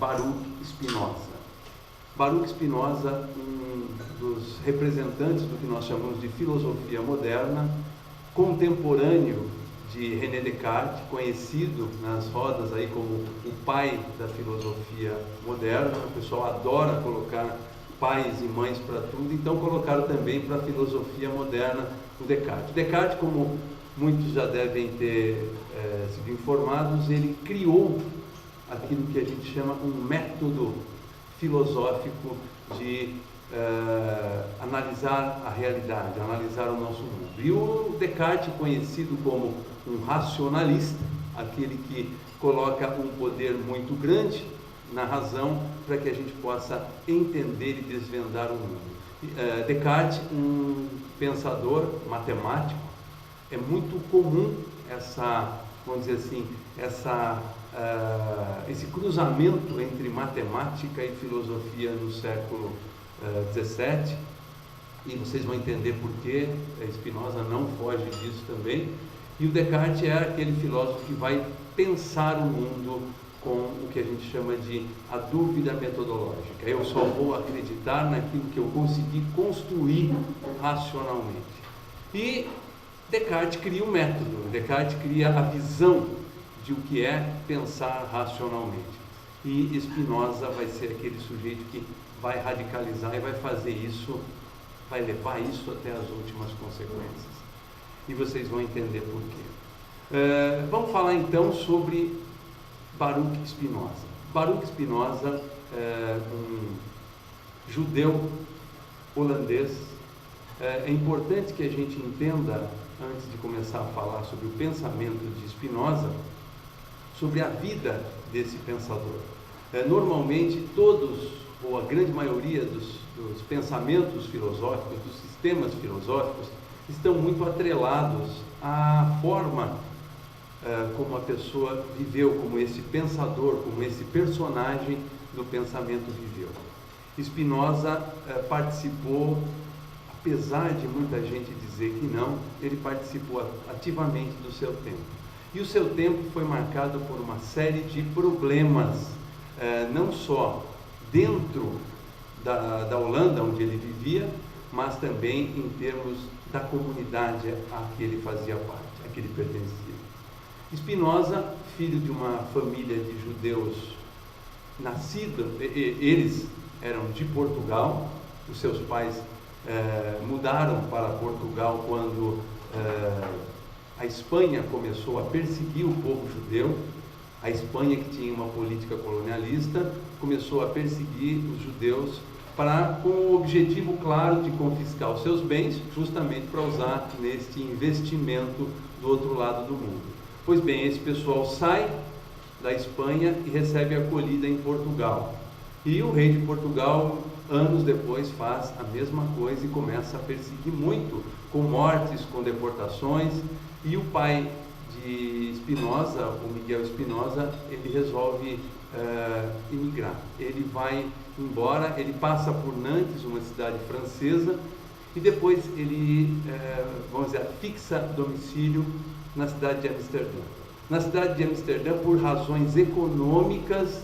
Baruch Spinoza. Baruch Spinoza, um dos representantes do que nós chamamos de filosofia moderna, contemporâneo de René Descartes, conhecido nas rodas aí como o pai da filosofia moderna. O pessoal adora colocar pais e mães para tudo, então colocaram também para a filosofia moderna o Descartes. Descartes, como muitos já devem ter sido informados, ele criou aquilo que a gente chama um método filosófico de analisar a realidade, analisar o nosso mundo. E o Descartes, conhecido como um racionalista, aquele que coloca um poder muito grande na razão para que a gente possa entender e desvendar o mundo. Descartes, um pensador matemático, é muito comum vamos dizer assim, esse cruzamento entre matemática e filosofia no século XVII, e vocês vão entender por que Spinoza não foge disso também. E o Descartes é aquele filósofo que vai pensar o mundo com o que a gente chama de a dúvida metodológica. Eu só vou acreditar naquilo que eu consegui construir racionalmente. E Descartes cria um método, Descartes cria a visão de o que é pensar racionalmente. E Spinoza vai ser aquele sujeito que vai radicalizar e vai fazer isso, vai levar isso até as últimas consequências. E vocês vão entender por quê. Vamos falar então sobre Baruch Spinoza. Baruch Spinoza é um judeu holandês. É importante que a gente entenda, antes de começar a falar sobre o pensamento de Spinoza, sobre a vida desse pensador. Normalmente todos, ou a grande maioria dos pensamentos filosóficos, dos sistemas filosóficos, estão muito atrelados à forma como a pessoa viveu, como esse pensador, como esse personagem do pensamento viveu. Spinoza participou, apesar de muita gente dizer que não, ele participou ativamente do seu tempo. E o seu tempo foi marcado por uma série de problemas, não só dentro da Holanda, onde ele vivia, mas também em termos da comunidade a que ele fazia parte, a que ele pertencia. Spinoza, filho de uma família de judeus nascidos, eles eram de Portugal, os seus pais mudaram para Portugal quando a Espanha começou a perseguir o povo judeu. A Espanha, que tinha uma política colonialista, começou a perseguir os judeus com o objetivo claro de confiscar os seus bens, justamente para usar neste investimento do outro lado do mundo. Pois bem, esse pessoal sai da Espanha e recebe acolhida em Portugal. E o rei de Portugal, anos depois, faz a mesma coisa e começa a perseguir muito, com mortes, com deportações. E o pai de Spinoza, o Miguel Spinoza, ele resolve emigrar. Ele vai embora, ele passa por Nantes, uma cidade francesa, e depois ele, vamos dizer, fixa domicílio na cidade de Amsterdã. Na cidade de Amsterdã, por razões econômicas,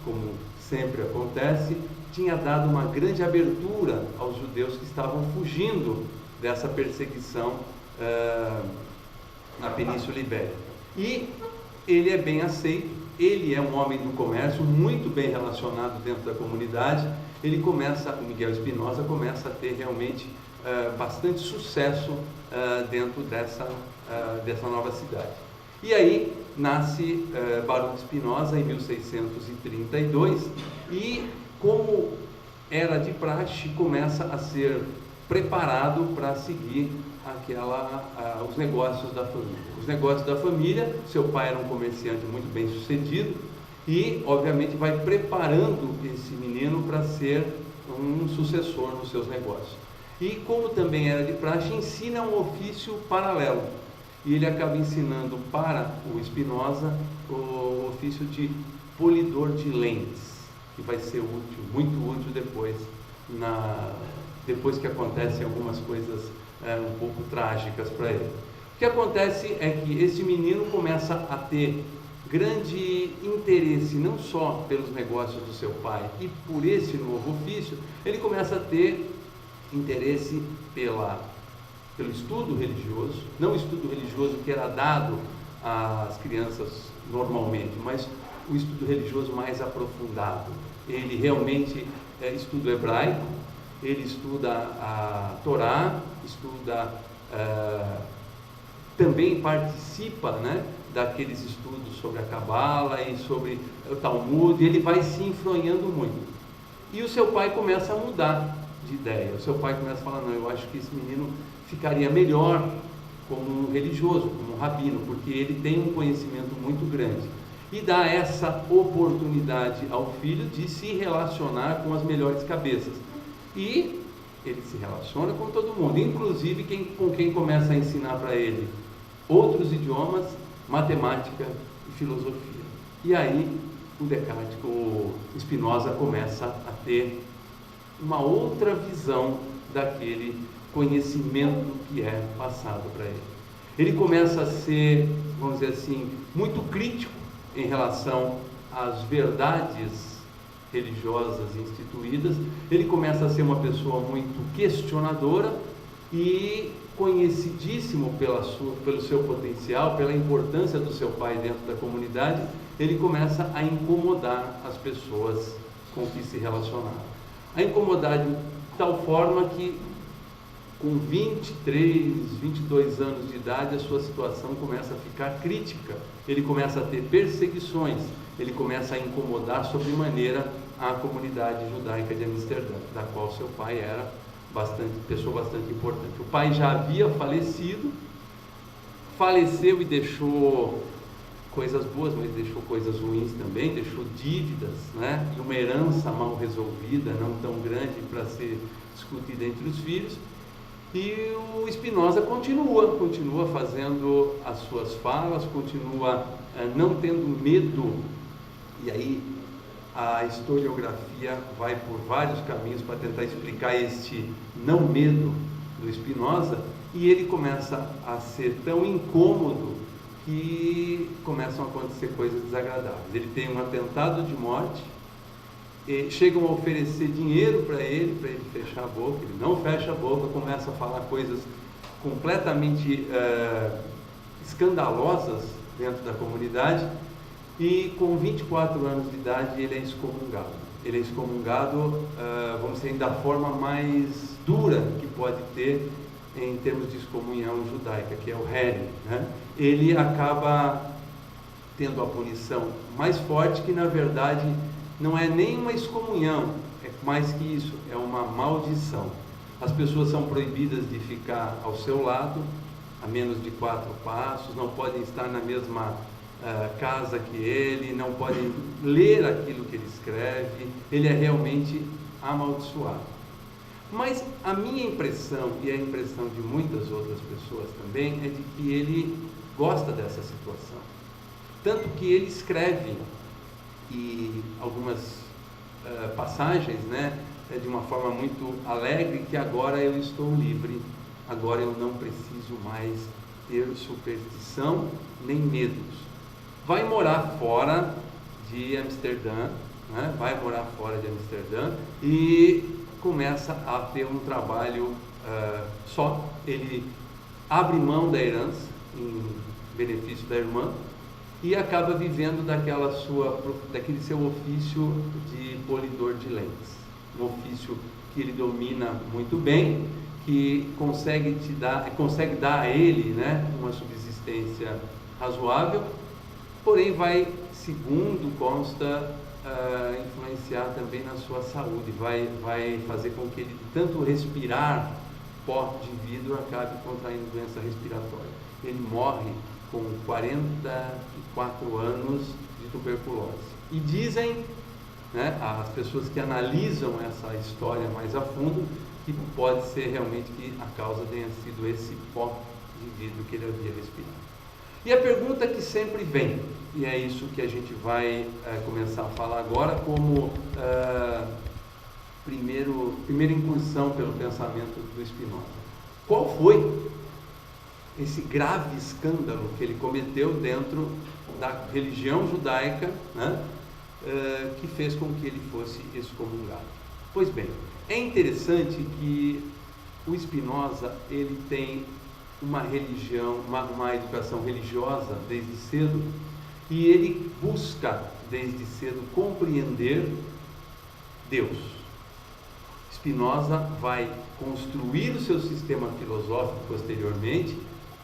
como sempre acontece, tinha dado uma grande abertura aos judeus que estavam fugindo dessa perseguição na Península Ibérica. E ele é bem aceito, ele é um homem do comércio, muito bem relacionado dentro da comunidade. O Miguel Spinoza começa a ter realmente bastante sucesso dentro dessa nova cidade. E aí nasce Baruch Spinoza em 1632 e, como era de praxe, começa a ser preparado para seguir os negócios da família. Os negócios da família, seu pai era um comerciante muito bem sucedido e, obviamente, vai preparando esse menino para ser um sucessor nos seus negócios. E, como também era de praxe, ensina um ofício paralelo. E ele acaba ensinando para o Spinoza o ofício de polidor de lentes, que vai ser útil, muito útil depois que acontecem algumas coisas um pouco trágicas para ele. O que acontece é que esse menino começa a ter grande interesse não só pelos negócios do seu pai e por esse novo ofício, ele começa a ter interesse pelo estudo religioso, não o estudo religioso que era dado às crianças normalmente, mas o estudo religioso mais aprofundado. Ele realmente estuda o hebraico, ele estuda a Torá, também participa, né, daqueles estudos sobre a Cabala e sobre o Talmud, e ele vai se enfronhando muito. E o seu pai começa a mudar de ideia. O seu pai começa a falar: não, eu acho que esse menino ficaria melhor como um religioso, como um rabino, porque ele tem um conhecimento muito grande. E dá essa oportunidade ao filho de se relacionar com as melhores cabeças. E ele se relaciona com todo mundo, inclusive com quem começa a ensinar para ele outros idiomas, matemática e filosofia. E aí o Spinoza começa a ter uma outra visão daquele conhecimento que é passado para ele. Ele começa a ser, vamos dizer assim, muito crítico em relação às verdades religiosas instituídas. Ele começa a ser uma pessoa muito questionadora e conhecidíssimo pelo seu potencial, pela importância do seu pai dentro da comunidade. Ele começa a incomodar as pessoas com que se relacionava. A incomodar de tal forma que, com 23, 22 anos de idade, a sua situação começa a ficar crítica. Ele começa a ter perseguições, ele começa a incomodar sobremaneira a comunidade judaica de Amsterdã, da qual seu pai era pessoa bastante importante. O pai já havia faleceu e deixou coisas boas, mas deixou coisas ruins também, deixou dívidas, né? E uma herança mal resolvida, não tão grande para ser discutida entre os filhos. E o Spinoza continua fazendo as suas falas, continua não tendo medo. E aí a historiografia vai por vários caminhos para tentar explicar este não medo do Spinoza, e ele começa a ser tão incômodo que começam a acontecer coisas desagradáveis. Ele tem um atentado de morte, chegam a oferecer dinheiro para ele fechar a boca, ele não fecha a boca, começa a falar coisas completamente escandalosas dentro da comunidade, e com 24 anos de idade ele é excomungado. Ele é excomungado, vamos dizer, da forma mais dura que pode ter em termos de excomunhão judaica, que é o Heren, né? Ele acaba tendo a punição mais forte, que na verdade não é nem uma excomunhão, é mais que isso, é uma maldição. As pessoas são proibidas de ficar ao seu lado, a menos de 4 passos, não podem estar na mesma casa que ele, não podem ler aquilo que ele escreve, ele é realmente amaldiçoado. Mas a minha impressão, e a impressão de muitas outras pessoas também, é de que ele gosta dessa situação. Tanto que ele escreve e algumas passagens, né, de uma forma muito alegre, que agora eu estou livre, agora eu não preciso mais ter superstição nem medos. Vai morar fora de Amsterdã, né, e começa a ter um trabalho só. Ele abre mão da herança em benefício da irmã e acaba vivendo daquele seu ofício de polidor de lentes, um ofício que ele domina muito bem, que consegue dar a ele, né, uma subsistência razoável, porém vai, segundo consta, influenciar também na sua saúde, vai fazer com que ele, de tanto respirar pó de vidro, acabe contraindo doença respiratória. Ele morre com 44 anos de tuberculose. E dizem, né, as pessoas que analisam essa história mais a fundo, que pode ser realmente que a causa tenha sido esse pó de vidro que ele havia respirado. E a pergunta que sempre vem, e é isso que a gente vai começar a falar agora como primeira incursão pelo pensamento do Spinoza. Qual foi esse grave escândalo que ele cometeu dentro da religião judaica, né, que fez com que ele fosse excomungado. Pois bem, é interessante que o Spinoza, ele tem uma religião, uma educação religiosa desde cedo, e ele busca desde cedo compreender Deus. Spinoza vai construir o seu sistema filosófico posteriormente,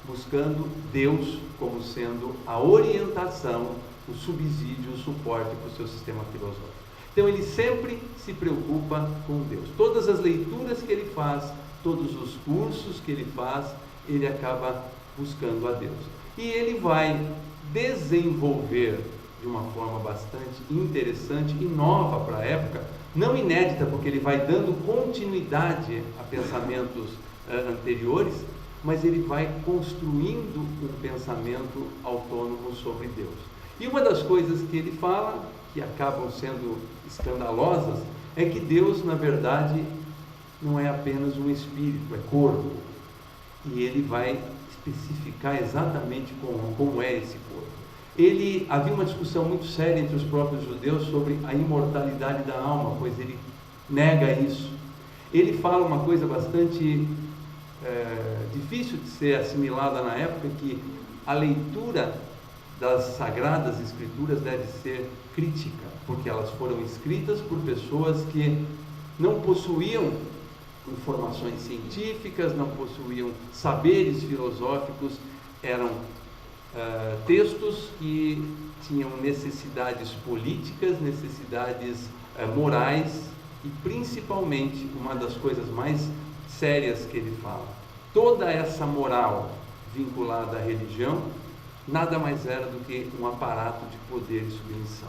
buscando Deus como sendo a orientação, o subsídio, o suporte para o seu sistema filosófico. Então ele sempre se preocupa com Deus. Todas as leituras que ele faz, todos os cursos que ele faz, ele acaba buscando a Deus. E ele vai desenvolver de uma forma bastante interessante e nova para a época, não inédita, porque ele vai dando continuidade a pensamentos anteriores, mas ele vai construindo um pensamento autônomo sobre Deus. E uma das coisas que ele fala, que acabam sendo escandalosas, é que Deus, na verdade, não é apenas um espírito, é corpo. E ele vai especificar exatamente como é esse corpo. Havia uma discussão muito séria entre os próprios judeus sobre a imortalidade da alma, pois ele nega isso. Ele fala uma coisa bastante difícil de ser assimilada na época, que a leitura das Sagradas Escrituras deve ser crítica, porque elas foram escritas por pessoas que não possuíam informações científicas, não possuíam saberes filosóficos, eram textos que tinham necessidades políticas, necessidades morais e principalmente, uma das coisas mais sérias que ele fala, toda essa moral vinculada à religião nada mais era do que um aparato de poder e submissão.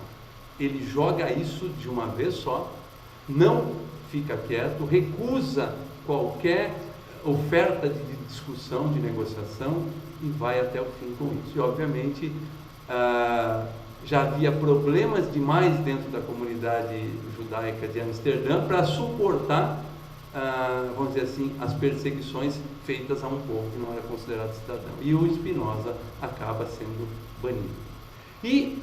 Ele joga isso de uma vez só, não fica quieto, recusa qualquer oferta de discussão, de negociação, e vai até o fim com isso. E obviamente já havia problemas demais dentro da comunidade judaica de Amsterdã para suportar, vamos dizer assim, as perseguições feitas a um povo que não era considerado cidadão. E o Spinoza acaba sendo banido. E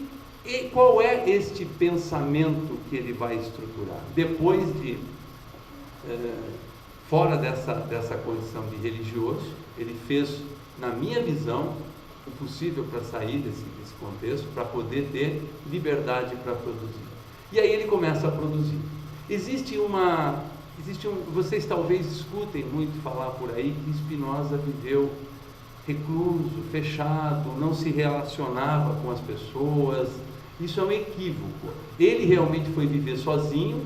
qual é este pensamento que ele vai estruturar? Depois de, fora dessa condição de religioso, ele fez, na minha visão, o possível para sair desse contexto, para poder ter liberdade para produzir. E aí ele começa a produzir. Vocês talvez escutem muito falar por aí que Spinoza viveu recluso, fechado, não se relacionava com as pessoas. Isso é um equívoco. Ele realmente foi viver sozinho,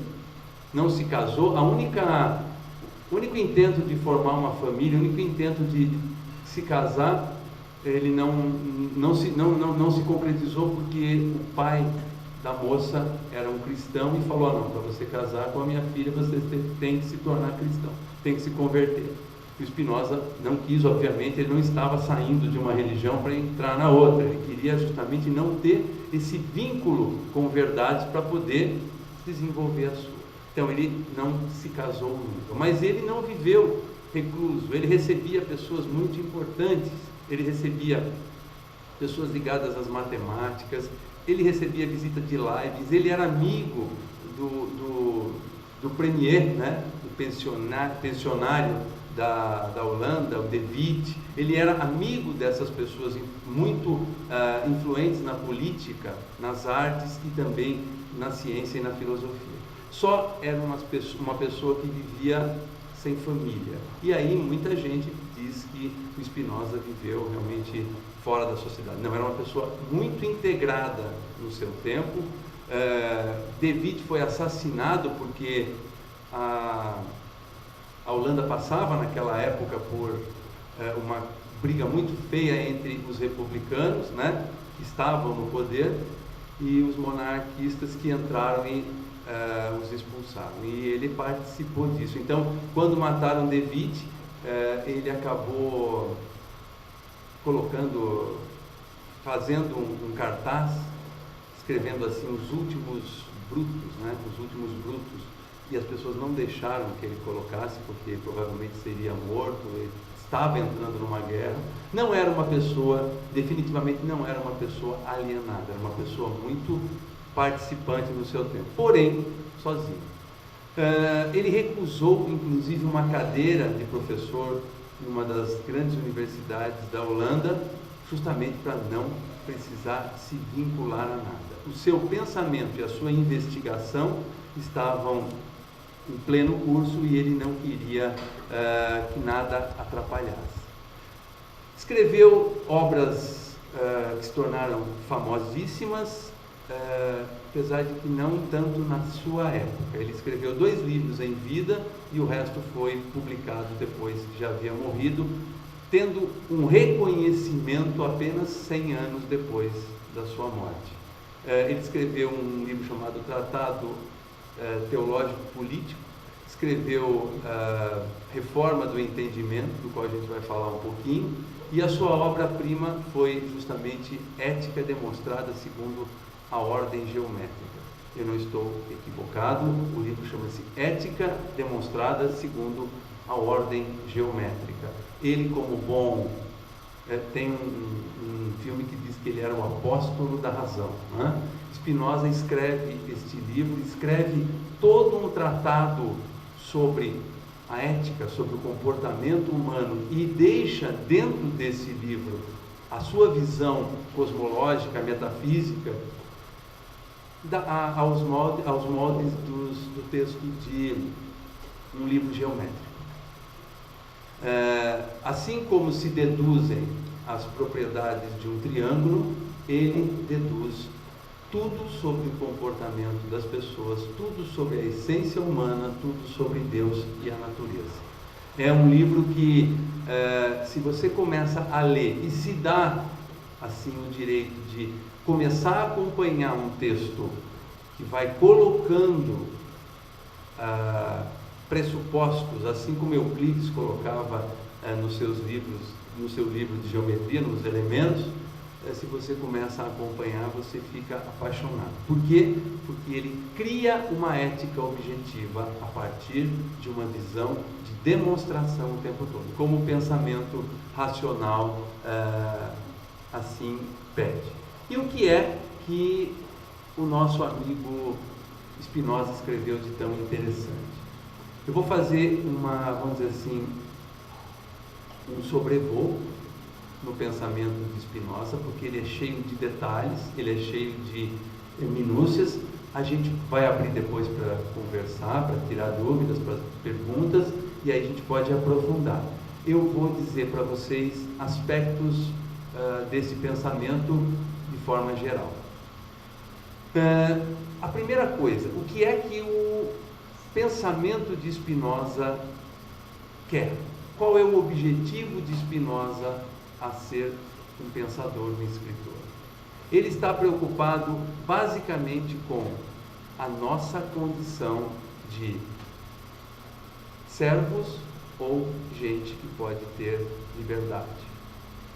não se casou. O único intento de formar uma família, o único intento de se casar, ele não se concretizou, porque o pai da moça era um cristão e falou: não, para você casar com a minha filha, você tem que se tornar cristão, tem que se converter. O Spinoza não quis, obviamente, ele não estava saindo de uma religião para entrar na outra, ele queria justamente não ter esse vínculo com verdades para poder desenvolver a sua. Então ele não se casou nunca, mas ele não viveu recluso, ele recebia pessoas muito importantes, ele recebia pessoas ligadas às matemáticas, ele recebia visita de Leibniz, ele era amigo do premier, né, do pensionário da Holanda, o De Witt. Ele era amigo dessas pessoas muito influentes na política, nas artes e também na ciência e na filosofia. Só era uma pessoa que vivia sem família. E aí muita gente diz que o Spinoza viveu realmente fora da sociedade. Não, era uma pessoa muito integrada no seu tempo. De Witt foi assassinado porque a Holanda passava naquela época por uma briga muito feia entre os republicanos, né, que estavam no poder, e os monarquistas que entraram e os expulsaram. E ele participou disso. Então, quando mataram De Witt, ele acabou fazendo um cartaz, escrevendo assim: os últimos brutos, né? Os últimos brutos. E as pessoas não deixaram que ele colocasse, porque provavelmente seria morto, estava entrando numa guerra, não era uma pessoa, definitivamente não era uma pessoa alienada, era uma pessoa muito participante no seu tempo, porém sozinho. Ele recusou inclusive uma cadeira de professor em uma das grandes universidades da Holanda, justamente para não precisar se vincular a nada. O seu pensamento e a sua investigação estavam em pleno curso e ele não queria que nada atrapalhasse. Escreveu obras que se tornaram famosíssimas, apesar de que não tanto na sua época. Ele escreveu 2 livros em vida e o resto foi publicado depois que já havia morrido, tendo um reconhecimento apenas 100 anos depois da sua morte. Ele escreveu um livro chamado Tratado Teológico Político, escreveu Reforma do Entendimento, do qual a gente vai falar um pouquinho, e a sua obra-prima foi justamente Ética Demonstrada segundo a Ordem Geométrica. Eu não estou equivocado, o livro chama-se Ética Demonstrada segundo a Ordem Geométrica. Ele, como bom, tem um filme que diz que ele era o apóstolo da razão, né? Spinoza escreve este livro, escreve todo um tratado sobre a ética, sobre o comportamento humano, e deixa dentro desse livro a sua visão cosmológica, metafísica, aos moldes do texto de um livro geométrico. Assim como se deduzem as propriedades de um triângulo, ele deduz tudo sobre o comportamento das pessoas, tudo sobre a essência humana, tudo sobre Deus e a natureza. É um livro que, se você começa a ler e se dá assim o direito de começar a acompanhar um texto que vai colocando pressupostos, assim como Euclides colocava nos seus livros, no seu livro de geometria, nos elementos, se você começa a acompanhar, você fica apaixonado. Por quê? Porque ele cria uma ética objetiva a partir de uma visão de demonstração o tempo todo, como o pensamento racional assim pede. E o que é que o nosso amigo Spinoza escreveu de tão interessante? Eu vou fazer vamos dizer assim, um sobrevoo no pensamento de Spinoza, porque ele é cheio de detalhes, ele é cheio de minúcias. A gente vai abrir depois para conversar, para tirar dúvidas, para perguntas, e aí a gente pode aprofundar. Eu vou dizer para vocês aspectos desse pensamento de forma geral. A primeira coisa, o que é que o pensamento de Spinoza quer? Qual é o objetivo de Spinoza a ser um pensador, um escritor? Ele está preocupado basicamente com a nossa condição de servos ou gente que pode ter liberdade.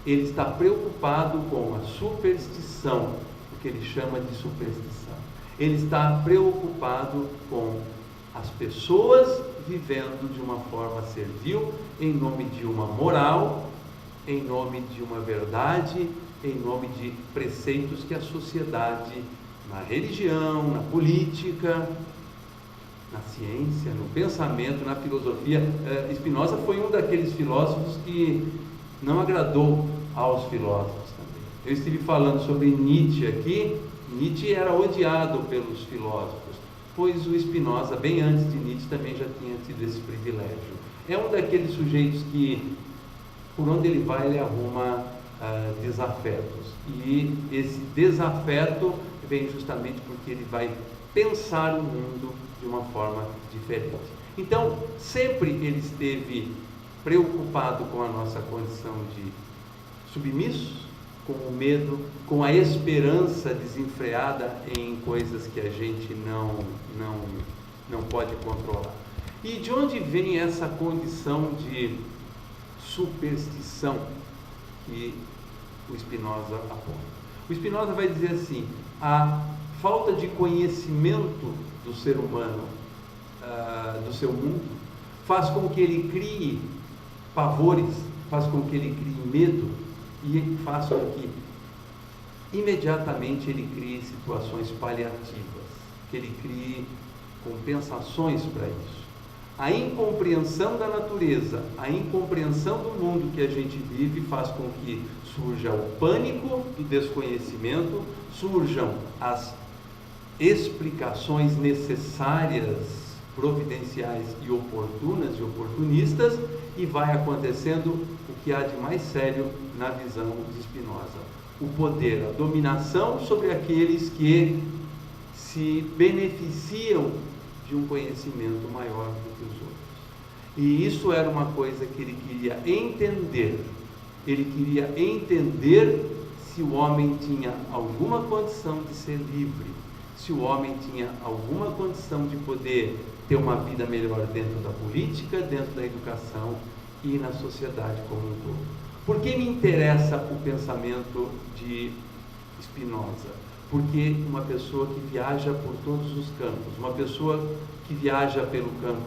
Ele está preocupado com a superstição, o que ele chama de superstição. Ele está preocupado com as pessoas vivendo de uma forma servil, em nome de uma moral, em nome de uma verdade, em nome de preceitos que a sociedade, na religião, na política, na ciência, no pensamento, na filosofia. Spinoza foi um daqueles filósofos que não agradou aos filósofos também. Eu estive falando sobre Nietzsche aqui. Nietzsche era odiado pelos filósofos, pois o Spinoza, bem antes de Nietzsche, também já tinha tido esse privilégio. É um daqueles sujeitos que, por onde ele vai, ele arruma desafetos. E esse desafeto vem justamente porque ele vai pensar o mundo de uma forma diferente. Então, sempre ele esteve preocupado com a nossa condição de submissos, com o medo, com a esperança desenfreada em coisas que a gente não pode controlar. E de onde vem essa condição de superstição que o Spinoza aponta? O Spinoza vai dizer assim: a falta de conhecimento do ser humano, do seu mundo, faz com que ele crie pavores, faz com que ele crie medo e faz com que imediatamente ele crie situações paliativas, que ele crie compensações para isso. A incompreensão da natureza, a incompreensão do mundo que a gente vive faz com que surja o pânico do desconhecimento, surjam as explicações necessárias, providenciais e oportunas e oportunistas, e vai acontecendo o que há de mais sério na visão de Spinoza: o poder, a dominação sobre aqueles que se beneficiam de um conhecimento maior do que os outros. E isso era uma coisa que ele queria entender. Ele queria entender se o homem tinha alguma condição de ser livre, se o homem tinha alguma condição de poder ter uma vida melhor dentro da política, dentro da educação e na sociedade como um todo. Por que me interessa o pensamento de Spinoza? Porque uma pessoa que viaja por todos os campos, uma pessoa que viaja pelo campo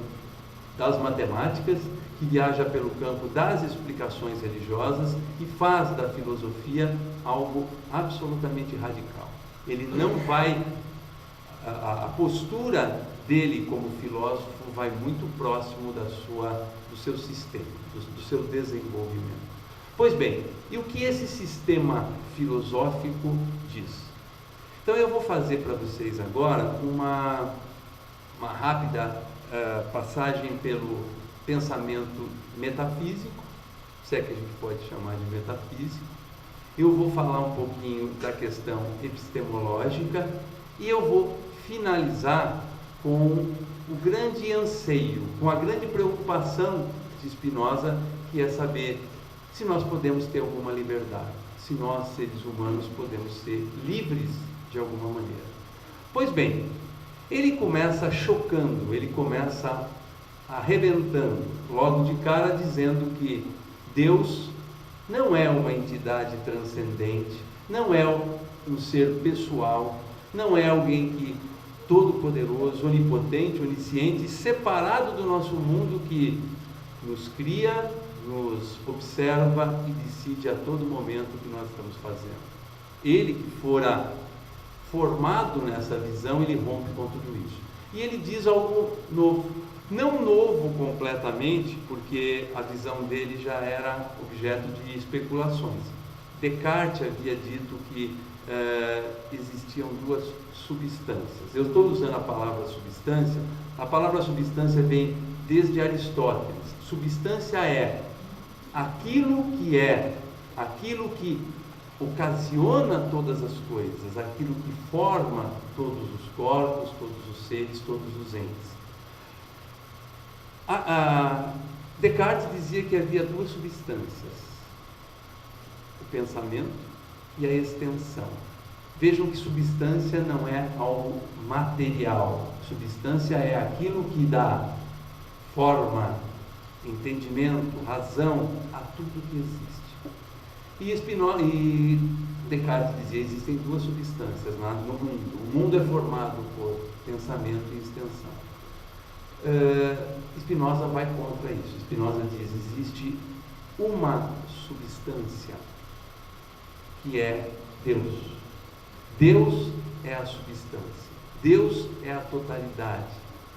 das matemáticas, que viaja pelo campo das explicações religiosas e faz da filosofia algo absolutamente radical. Ele não vai, a postura dele como filósofo vai muito próximo do seu sistema, do seu desenvolvimento. Pois bem, e o que esse sistema filosófico diz? Então eu vou fazer para vocês agora uma rápida passagem pelo pensamento metafísico, se é que a gente pode chamar de metafísico. Eu vou falar um pouquinho da questão epistemológica e eu vou finalizar com o grande anseio, com a grande preocupação de Spinoza, que é saber se nós podemos ter alguma liberdade, se nós, seres humanos, podemos ser livres de alguma maneira. Pois bem, ele começa chocando, ele começa arrebentando, logo de cara dizendo que Deus não é uma entidade transcendente, não é um ser pessoal, não é alguém que todo-poderoso, onipotente, onisciente, separado do nosso mundo, que nos cria, nos observa e decide a todo momento o que nós estamos fazendo. Ele que fora formado nessa visão, ele rompe com tudo isso. E ele diz algo novo. Não novo completamente, porque a visão dele já era objeto de especulações. Descartes havia dito que existiam duas substâncias. Eu estou usando a palavra substância vem desde Aristóteles. Substância é aquilo que ocasiona todas as coisas, aquilo que forma todos os corpos, todos os seres, todos os entes. Descartes dizia que havia duas substâncias: o pensamento e a extensão. Vejam que substância não é algo material. Substância é aquilo que dá forma, entendimento, razão a tudo que existe. E Descartes dizia: existem duas substâncias no mundo. O mundo é formado por pensamento e extensão. Spinoza vai contra isso. Spinoza diz: existe uma substância que é Deus. Deus é a substância. Deus é a totalidade.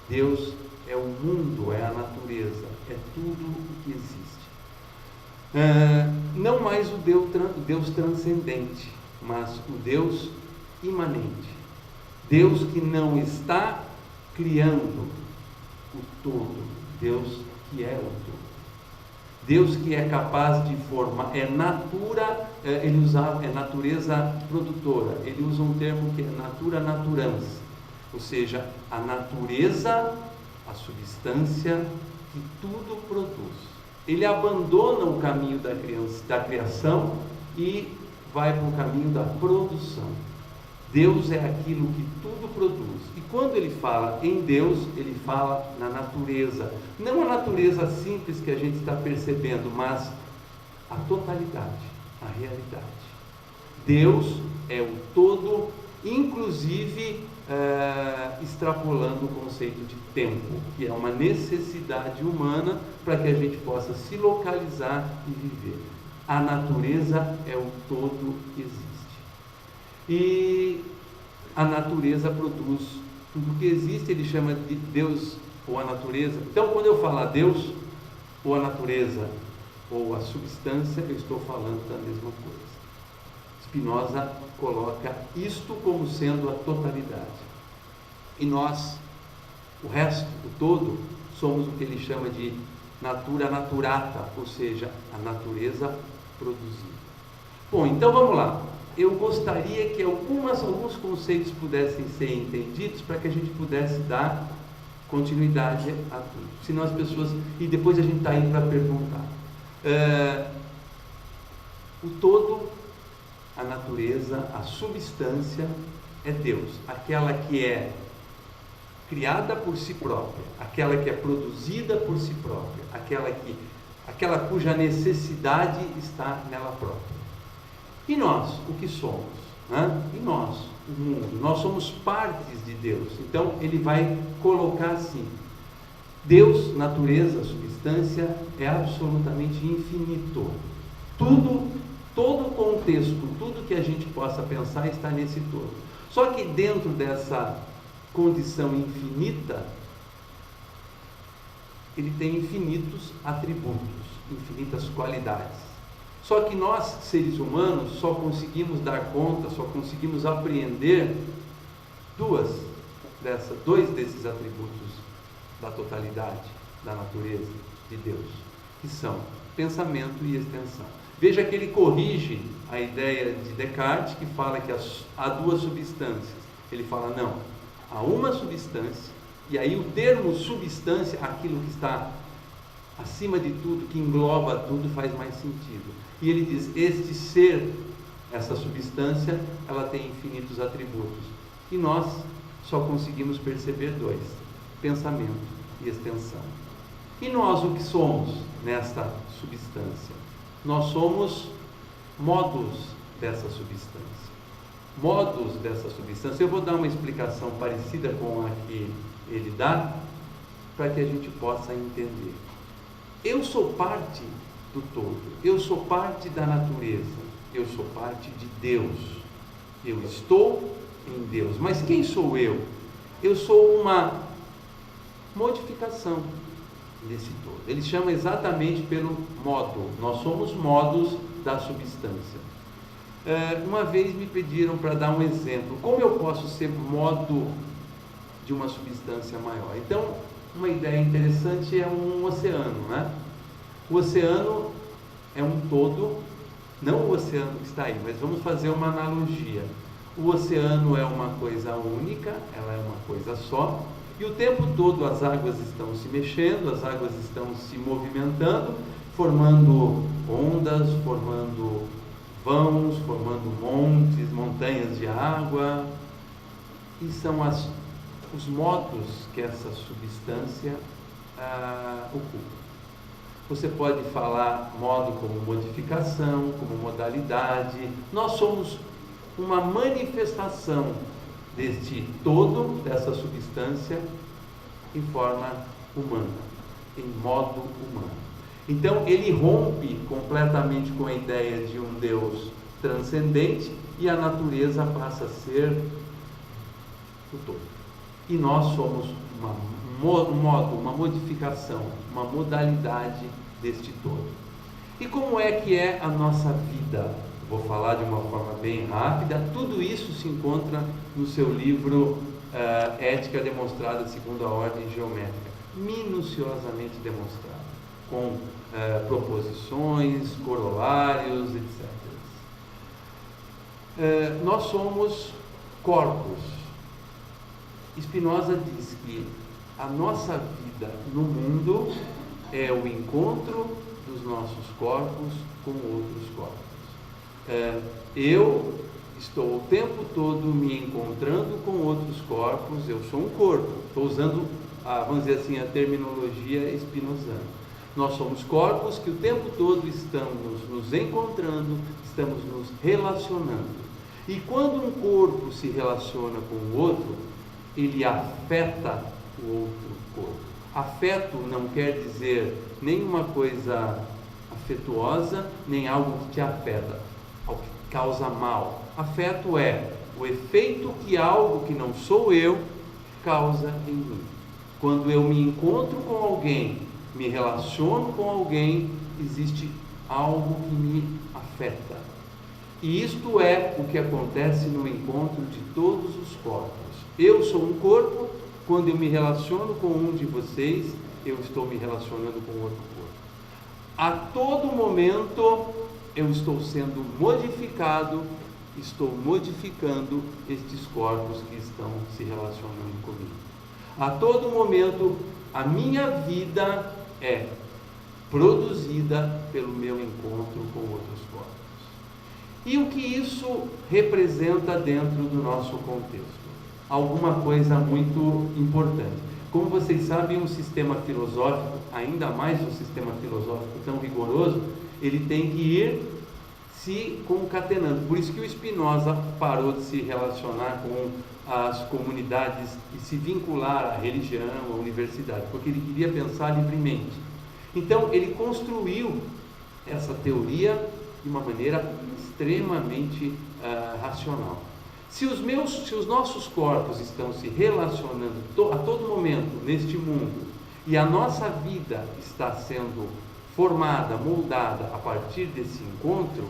Deus é o mundo, é a natureza, é tudo o que existe. Não mais o Deus transcendente, mas o Deus imanente. Deus que não está criando o todo, Deus que é o todo. Deus que é capaz de formar, é natureza produtora. Ele usa um termo que é natura naturans, ou seja, a natureza, a substância que tudo produz. Ele abandona o caminho da criação e vai para o caminho da produção. Deus é aquilo que tudo produz. E quando ele fala em Deus, ele fala na natureza. Não a natureza simples que a gente está percebendo, mas a totalidade, a realidade. Deus é o todo, inclusive inclusive extrapolando o conceito de tempo, que é uma necessidade humana para que a gente possa se localizar e viver. A natureza é o todo que existe. E a natureza produz tudo que existe, ele chama de Deus ou a natureza. Então, quando eu falar Deus ou a natureza ou a substância, eu estou falando da mesma coisa. Spinoza coloca isto como sendo a totalidade. E nós, o resto, o todo, somos o que ele chama de natura naturata, ou seja, a natureza produzida. Bom, então vamos lá. Eu gostaria que alguns conceitos pudessem ser entendidos para que a gente pudesse dar continuidade a tudo. Senão as pessoas... E depois a gente está indo para perguntar. O todo, a natureza, a substância é Deus. Aquela que é criada por si própria, aquela que é produzida por si própria, aquela cuja necessidade está nela própria. E nós, o que somos? E nós, o mundo, nós somos partes de Deus. Então ele vai colocar assim: Deus, natureza, substância, é absolutamente infinito. Todo o contexto, tudo que a gente possa pensar está nesse todo. Só que dentro dessa condição infinita, ele tem infinitos atributos, infinitas qualidades. Só que nós, seres humanos, só conseguimos dar conta, só conseguimos apreender dois desses atributos da totalidade, da natureza de Deus, que são pensamento e extensão. Veja que ele corrige a ideia de Descartes, que fala que há duas substâncias. Ele fala, não, há uma substância, e aí o termo substância, aquilo que está acima de tudo, que engloba tudo, faz mais sentido. E ele diz, este ser, essa substância, ela tem infinitos atributos. E nós só conseguimos perceber dois, pensamento e extensão. E nós o que somos nesta substância? Nós somos modos dessa substância. Modos dessa substância. Eu vou dar uma explicação parecida com a que ele dá, para que a gente possa entender. Eu sou parte do todo, eu sou parte da natureza, eu sou parte de Deus, eu estou em Deus. Mas quem sou eu? Eu sou uma modificação desse todo. Ele chama exatamente pelo modo. Nós somos modos da substância. Uma vez me pediram para dar um exemplo. Como eu posso ser modo de uma substância maior? Então, uma ideia interessante é um oceano, né? O oceano é um todo, não o oceano que está aí, mas vamos fazer uma analogia. O oceano é uma coisa única, ela é uma coisa só, e o tempo todo as águas estão se mexendo, as águas estão se movimentando, formando ondas, formando vãos, formando montes, montanhas de água, e são os modos que essa substância ocupa. Você pode falar modo como modificação, como modalidade. Nós somos uma manifestação deste todo, dessa substância, em forma humana, em modo humano. Então, ele rompe completamente com a ideia de um Deus transcendente e a natureza passa a ser o todo. E nós somos um modo, uma modificação, uma modalidade deste todo. E como é que é a nossa vida? Vou falar de uma forma bem rápida. Tudo isso se encontra no seu livro Ética Demonstrada segundo a Ordem Geométrica, minuciosamente demonstrada, com proposições, corolários, etc. Nós somos corpos. Spinoza diz que a nossa vida no mundo é o encontro dos nossos corpos com outros corpos. Eu estou o tempo todo me encontrando com outros corpos, eu sou um corpo. Estou usando, vamos dizer assim, a terminologia spinozana. Nós somos corpos que o tempo todo estamos nos encontrando, estamos nos relacionando. E quando um corpo se relaciona com o outro, ele afeta o outro corpo. Afeto não quer dizer nenhuma coisa afetuosa, nem algo que te afeta, algo que causa mal. Afeto é o efeito que algo que não sou eu causa em mim. Quando eu me encontro com alguém, me relaciono com alguém, existe algo que me afeta. E isto é o que acontece no encontro de todos os corpos. Eu sou um corpo, quando eu me relaciono com um de vocês, eu estou me relacionando com outro corpo. A todo momento eu estou sendo modificado, estou modificando estes corpos que estão se relacionando comigo. A todo momento a minha vida é produzida pelo meu encontro com outros corpos. E o que isso representa dentro do nosso contexto? Alguma coisa muito importante. Como vocês sabem, um sistema filosófico, ainda mais um sistema filosófico tão rigoroso, ele tem que ir se concatenando. Por isso que o Spinoza parou de se relacionar com as comunidades e se vincular à religião, à universidade, porque ele queria pensar livremente. Então, ele construiu essa teoria de uma maneira extremamente racional. Se os nossos corpos estão se relacionando a todo momento neste mundo e a nossa vida está sendo formada, moldada a partir desse encontro,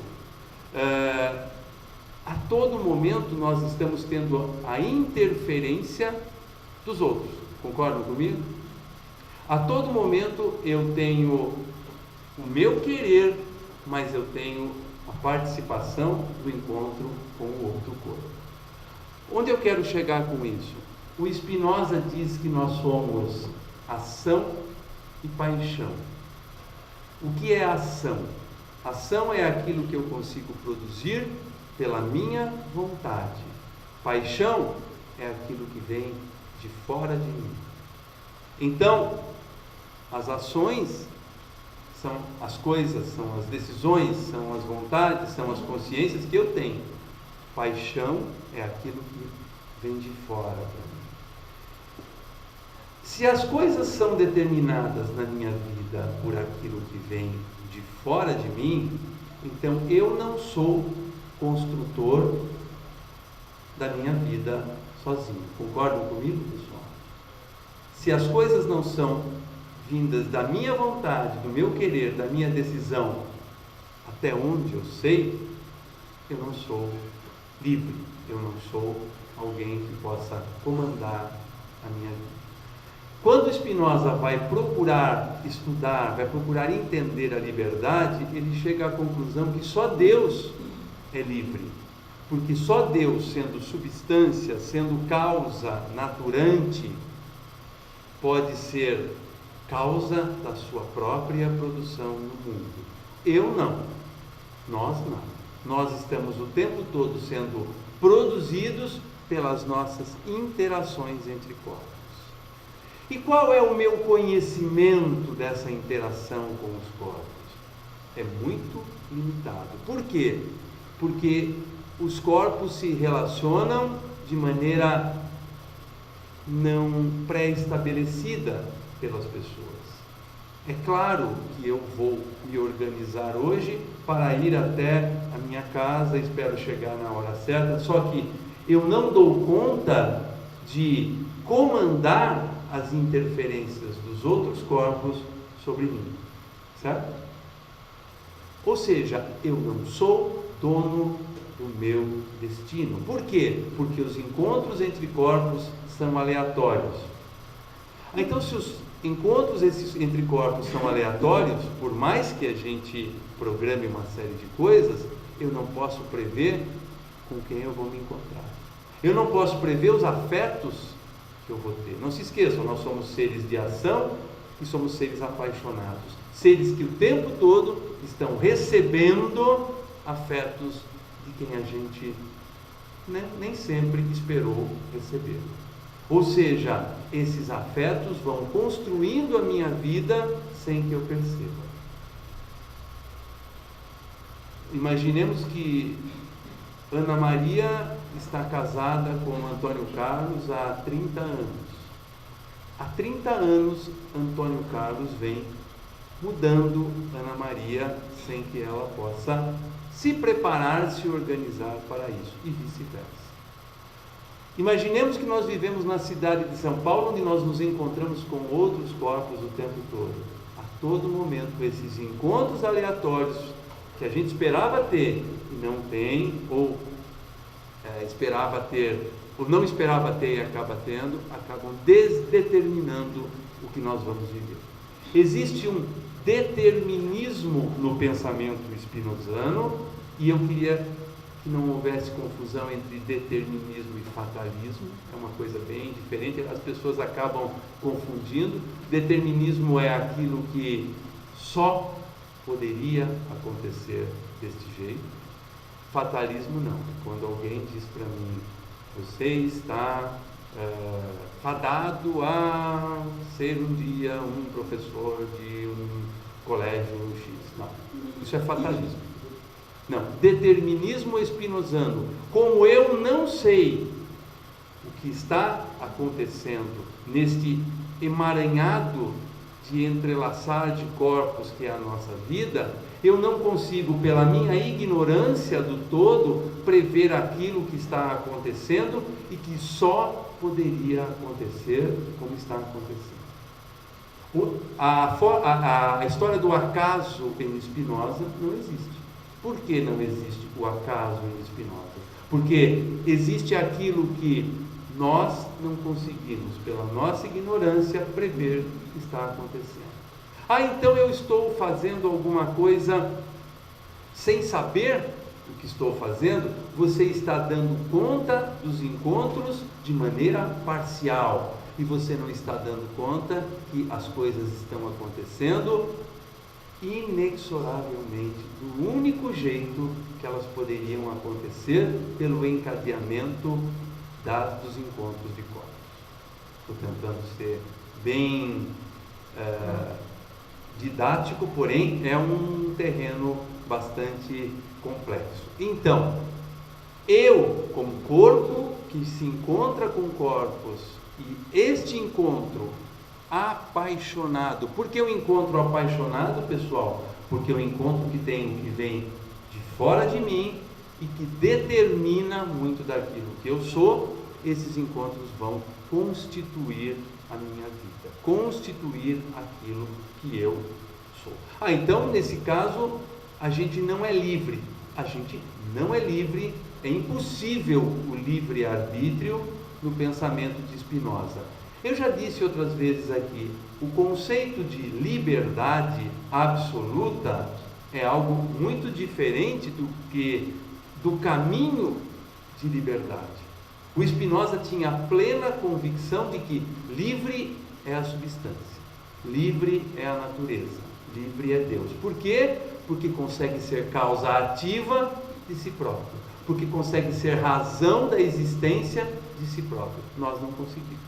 a todo momento nós estamos tendo a interferência dos outros. Concordam comigo? A todo momento eu tenho o meu querer, mas eu tenho a participação do encontro com o outro corpo. Onde eu quero chegar com isso? O Spinoza diz que nós somos ação e paixão. O que é ação? Ação é aquilo que eu consigo produzir pela minha vontade. Paixão é aquilo que vem de fora de mim. Então, as ações são as coisas, são as decisões, são as vontades, são as consciências que eu tenho. Paixão é aquilo que vem de fora para mim. Se as coisas são determinadas na minha vida por aquilo que vem de fora de mim, então eu não sou construtor da minha vida sozinho. Concordam comigo, pessoal? Se as coisas não são vindas da minha vontade, do meu querer, da minha decisão, até onde eu sei, eu não sou livre, eu não sou alguém que possa comandar a minha vida. Quando Spinoza vai procurar estudar, vai procurar entender a liberdade, ele chega à conclusão que só Deus é livre, porque só Deus, sendo substância, sendo causa naturante, pode ser causa da sua própria produção no mundo. Eu não, nós não. Nós estamos o tempo todo sendo produzidos pelas nossas interações entre corpos. E qual é o meu conhecimento dessa interação com os corpos? É muito limitado. Por quê? Porque os corpos se relacionam de maneira não pré-estabelecida pelas pessoas. É claro que eu vou me organizar hoje para ir até a minha casa, espero chegar na hora certa, só que eu não dou conta de comandar as interferências dos outros corpos sobre mim, certo? Ou seja, eu não sou dono do meu destino. Por quê? Porque os encontros entre corpos são aleatórios. Então, se os encontros entre corpos são aleatórios, por mais que a gente programe uma série de coisas, eu não posso prever com quem eu vou me encontrar. Eu não posso prever os afetos que eu vou ter. Não se esqueçam, nós somos seres de ação e somos seres apaixonados. Seres que o tempo todo estão recebendo afetos de quem a gente nem sempre esperou receber. Ou seja, esses afetos vão construindo a minha vida sem que eu perceba. Imaginemos que Ana Maria está casada com Antônio Carlos há 30 anos. Há 30 anos, Antônio Carlos vem mudando Ana Maria sem que ela possa se preparar, se organizar para isso, e vice-versa. Imaginemos que nós vivemos na cidade de São Paulo, onde nós nos encontramos com outros corpos o tempo todo. A todo momento, esses encontros aleatórios que a gente esperava ter e não tem, ou esperava ter, ou não esperava ter e acaba tendo, acabam desdeterminando o que nós vamos viver. Existe um determinismo no pensamento spinozano, e eu queria que não houvesse confusão entre determinismo e fatalismo. É uma coisa bem diferente, as pessoas acabam confundindo. Determinismo é aquilo que só poderia acontecer deste jeito. Fatalismo não. Quando alguém diz para mim, você está fadado a ser um dia um professor de um colégio X. Não, isso é fatalismo. Não, determinismo spinozano. Como eu não sei o que está acontecendo neste emaranhado de entrelaçar de corpos que é a nossa vida, eu não consigo, pela minha ignorância do todo, prever aquilo que está acontecendo e que só poderia acontecer como está acontecendo. A história do acaso em Spinoza não existe. Por que não existe o acaso em Spinoza? Porque existe aquilo que nós não conseguimos, pela nossa ignorância, prever o que está acontecendo. Então eu estou fazendo alguma coisa sem saber o que estou fazendo. Você está dando conta dos encontros de maneira parcial, e você não está dando conta que as coisas estão acontecendo inexoravelmente, do único jeito que elas poderiam acontecer, pelo encadeamento dos encontros de corpos. Estou tentando ser bem didático, porém é um terreno bastante complexo. Então, eu, como corpo que se encontra com corpos, e este encontro apaixonado. Por que o encontro apaixonado, pessoal? Porque o encontro que vem de fora de mim e que determina muito daquilo que eu sou. Esses encontros vão constituir a minha vida, constituir aquilo que eu sou. Então, nesse caso, a gente não é livre. A gente não é livre, é impossível o livre-arbítrio no pensamento de Spinoza. Eu já disse outras vezes aqui, o conceito de liberdade absoluta é algo muito diferente do caminho de liberdade. O Spinoza tinha plena convicção de que livre é a substância, livre é a natureza, livre é Deus. Por quê? Porque consegue ser causa ativa de si próprio, porque consegue ser razão da existência de si próprio. Nós não conseguimos.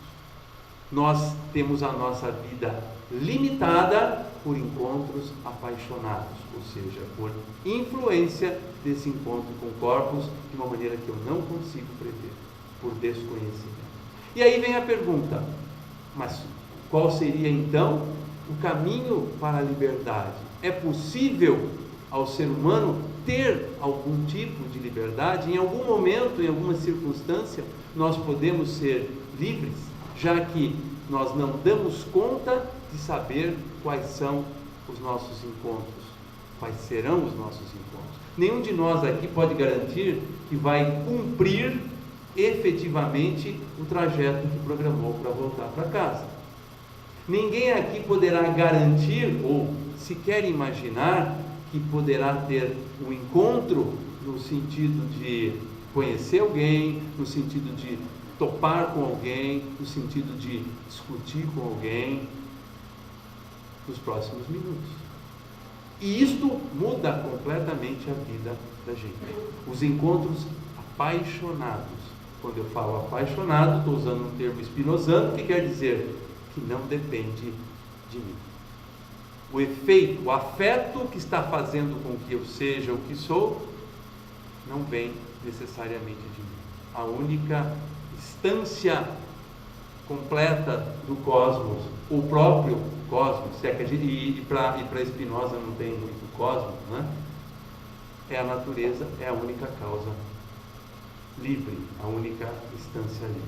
Nós temos a nossa vida limitada por encontros apaixonados, ou seja, por influência desse encontro com corpos de uma maneira que eu não consigo prever, por desconhecimento. E aí vem a pergunta, mas qual seria então o caminho para a liberdade? É possível ao ser humano ter algum tipo de liberdade? Em algum momento, em alguma circunstância, nós podemos ser livres, já que nós não damos conta de saber quais são os nossos encontros, quais serão os nossos encontros. Nenhum de nós aqui pode garantir que vai cumprir efetivamente o trajeto que programou para voltar para casa. Ninguém aqui poderá garantir ou sequer imaginar que poderá ter um encontro no sentido de conhecer alguém, no sentido de topar com alguém, no sentido de discutir com alguém nos próximos minutos. E isto muda completamente a vida da gente. Os encontros apaixonados. Quando eu falo apaixonado, estou usando um termo spinozano, que quer dizer que não depende de mim. O efeito, o afeto que está fazendo com que eu seja o que sou, não vem necessariamente de mim. A única instância completa do cosmos, o próprio cosmos, se é que a gente, e para Spinoza não tem muito cosmos, né? É a natureza, é a única causa livre, a única instância livre.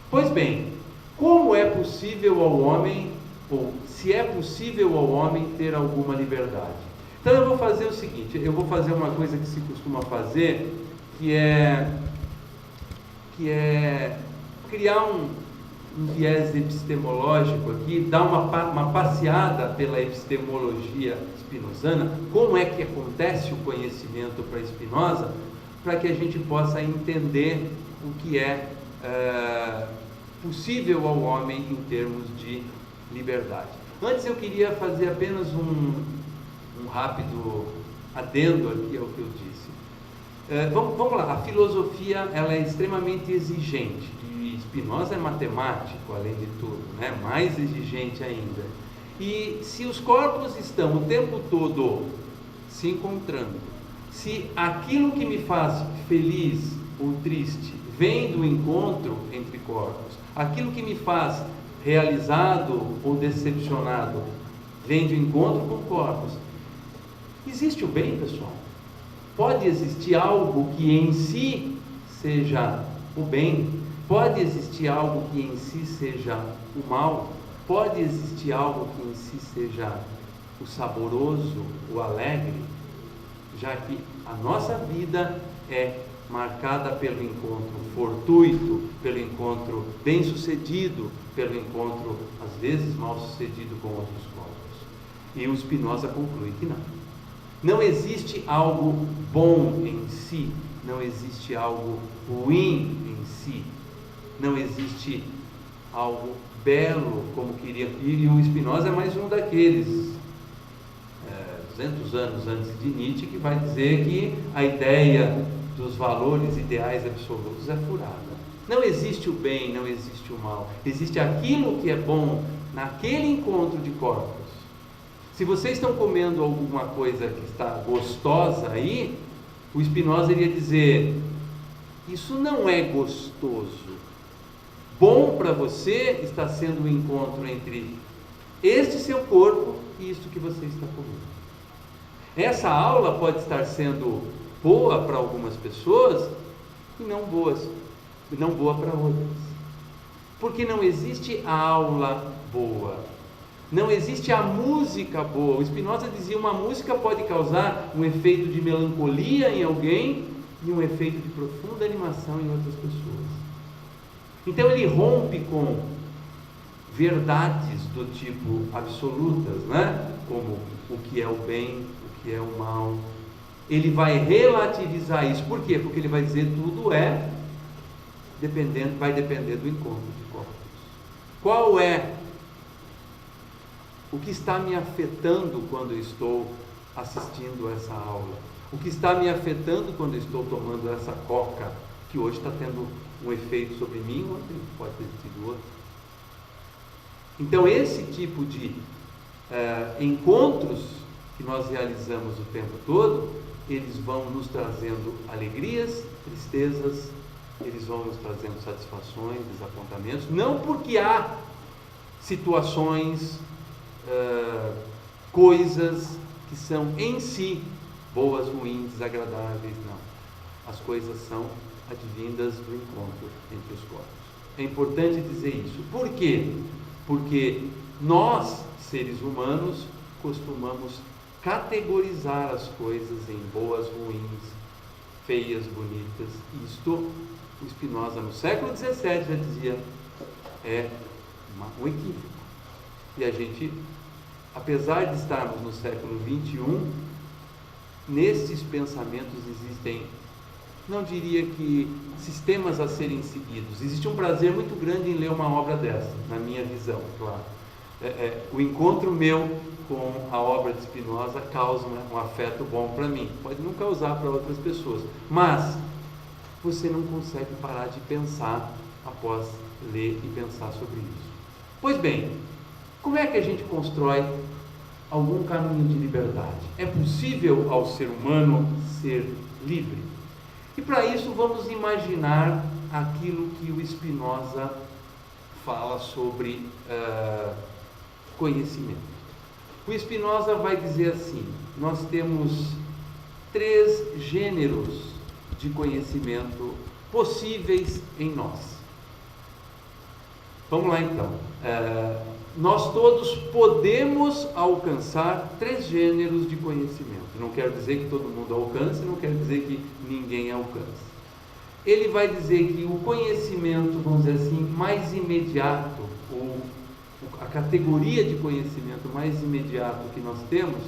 Pois bem, como é possível ao homem, ou se é possível ao homem ter alguma liberdade? Então eu vou fazer o seguinte, eu vou fazer uma coisa que se costuma fazer, que é criar um viés epistemológico aqui, dar uma passeada pela epistemologia spinozana, como é que acontece o conhecimento para Spinoza, para que a gente possa entender o que é possível ao homem em termos de liberdade. Antes eu queria fazer apenas um rápido adendo aqui ao que eu disse. Vamos lá, a filosofia ela é extremamente exigente, e Spinoza é matemático, além de tudo, né? Mais exigente ainda. E se os corpos estão o tempo todo se encontrando, se aquilo que me faz feliz ou triste vem do encontro entre corpos, aquilo que me faz realizado ou decepcionado vem do encontro com corpos, existe o bem, pessoal? Pode existir algo que em si seja o bem? Pode existir algo que em si seja o mal? Pode existir algo que em si seja o saboroso, o alegre? Já que a nossa vida é marcada pelo encontro fortuito, pelo encontro bem-sucedido, pelo encontro, às vezes, mal-sucedido com outros corpos. E o Spinoza conclui que não. Não existe algo bom em si, não existe algo ruim em si, não existe algo belo como queria. E o Spinoza é mais um daqueles 200 anos antes de Nietzsche, que vai dizer que a ideia dos valores ideais absolutos é furada. Não existe o bem, não existe o mal, existe aquilo que é bom naquele encontro de corpos. Se vocês estão comendo alguma coisa que está gostosa aí, o Spinoza iria dizer: isso não é gostoso. Bom para você está sendo o encontro entre este seu corpo e isso que você está comendo. Essa aula pode estar sendo boa para algumas pessoas e não boa para outras. Porque não existe a aula boa. Não existe a música boa. O Spinoza dizia: uma música pode causar um efeito de melancolia em alguém e um efeito de profunda animação em outras pessoas. Então ele rompe com verdades do tipo absolutas, né? Como o que é o bem, o que é o mal. Ele vai relativizar isso. Por quê? Porque ele vai dizer tudo vai depender do encontro de corpos. Qual é o que está me afetando quando eu estou assistindo essa aula? O que está me afetando quando eu estou tomando essa coca, que hoje está tendo um efeito sobre mim, ontem pode ter tido outro. Então esse tipo de encontros que nós realizamos o tempo todo, eles vão nos trazendo alegrias, tristezas, eles vão nos trazendo satisfações, desapontamentos, não porque há situações, coisas que são em si boas, ruins, desagradáveis, não. As coisas são advindas do encontro entre os corpos. É importante dizer isso. Por quê? Porque nós, seres humanos, costumamos categorizar as coisas em boas, ruins, feias, bonitas. Isto, o Spinoza no século XVII já dizia, é um equívoco. E a gente, apesar de estarmos no século XXI, nesses pensamentos existem, não diria que sistemas a serem seguidos. Existe um prazer muito grande em ler uma obra dessa, na minha visão, claro. O encontro meu com a obra de Spinoza causa um afeto bom para mim. Pode não causar para outras pessoas, mas você não consegue parar de pensar após ler e pensar sobre isso. Pois bem, como é que a gente constrói algum caminho de liberdade? É possível ao ser humano ser livre? E para isso vamos imaginar aquilo que o Spinoza fala sobre conhecimento. O Spinoza vai dizer assim: nós temos 3 gêneros de conhecimento possíveis em nós. Vamos lá então. Nós todos podemos alcançar 3 gêneros de conhecimento. Não quero dizer que todo mundo alcance, não quero dizer que ninguém alcance. Ele vai dizer que o conhecimento, vamos dizer assim, mais imediato, ou a categoria de conhecimento mais imediato que nós temos,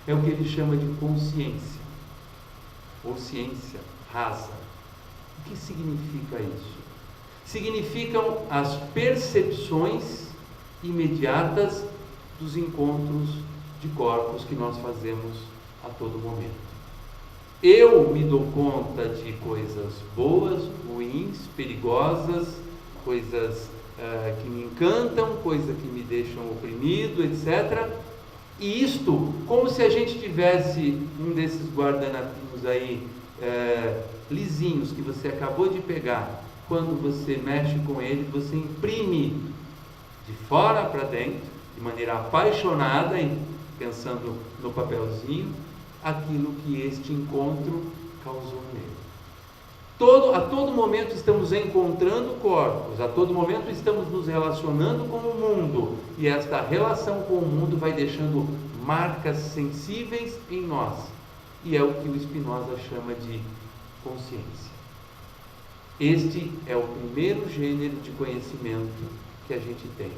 é o que ele chama de consciência, ou ciência rasa. O que significa isso? Significam as percepções imediatas dos encontros de corpos que nós fazemos a todo momento. Eu me dou conta de coisas boas, ruins, perigosas, coisas que me encantam, coisas que me deixam oprimido, etc. E isto, como se a gente tivesse um desses guardanapinhos aí, lisinhos, que você acabou de pegar. Quando você mexe com ele, você imprime de fora para dentro, de maneira apaixonada, pensando no papelzinho, aquilo que este encontro causou nele. A todo momento estamos encontrando corpos, a todo momento estamos nos relacionando com o mundo, e esta relação com o mundo vai deixando marcas sensíveis em nós, e é o que o Spinoza chama de consciência. Este é o primeiro gênero de conhecimento que a gente tem.